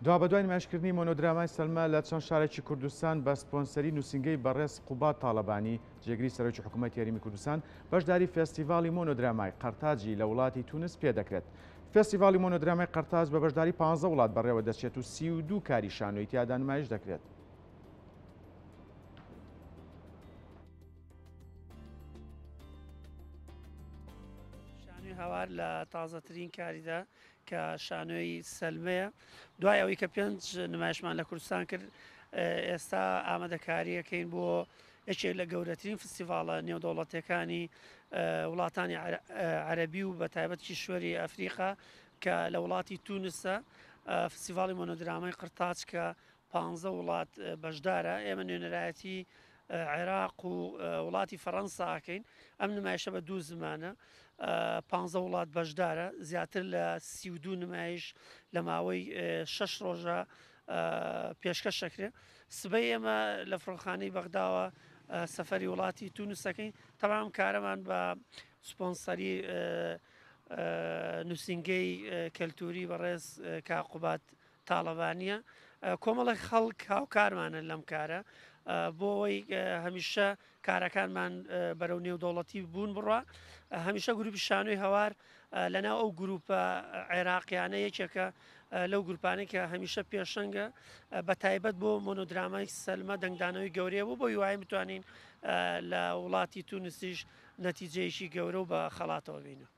دوا بە دوای نمایشکردنی مۆنۆدرامای سەلمە لە چەند شارێکی کوردستان بە سپۆنسەری نووسینگەی بەڕێز قوبات تاڵەبانی جێگری سەرۆکی حکوومەت یاریمی کوردستان بەشداری فێستیڤاڵی مۆنۆدرامای قەرتاجی لە وڵاتی تونس پێدەکرێت. فێستیڤاڵی مۆنۆدرامای قەرتاج بە بەشداری 15 وڵات بەڕێوە دەچێت و 32 کاری شانۆی تیادا نمایش دەکرێت. هەوار لە تازەترین کاریدا کە شانۆی سەلمەیە دوای ئەوەی کە 5 نمایشمان لە کوردستان کرد ئێستا ئامادەکاریەکەین بۆ یەکێک لە گەورەترین فستیڤاڵە نێودەوڵەتیەکانی وڵاتانی عەرەبی و بە تایبەت کیشوەری ئەفریقا کە لە وڵاتی تونسە فستیڤاڵی مۆنۆدرامای قەرتاج کە 15 وڵات بەشدارە. ئێمە نوێنەرایەتی عێراق و وڵاتی فەڕەنساکەین. ئەم نمایشە بە 2 زمانە 15 وڵات بەشدارە، زیاتر لە 32 نمایش لە ماوەی 6 ڕۆژە پێشکەشەکرێ. سبەی ئێمە لە فڕۆخانەی بەغداوە سەفەری وڵاتی تونسەکەین. تەمام کارەمان بە سپۆنسەری نووسینگەی کەلتوری بەڕێز قوبات تاڵەبانیە. کۆمەڵی خەڵک هاوکارمانە لەم کارە بۆ ئەوەی هەمیشە کارەکانمان بەرەو نێودەوڵەتی بوون بڕە. هەمیشە گروپی شانۆی هەوار لەناو ئەو گروپە عێراقیانە یەکێکە لەو گروپانەی کە هەمیشە پێشەنگە بە تایبەت بۆ مۆنۆدرامای سەلمە دەنگدانەوەی گەورەیە بوو بۆ هیوای بتوانین لە وڵاتی تونسیش نەتیجەیەکی گەورە و بە خەڵاتەوە بینە.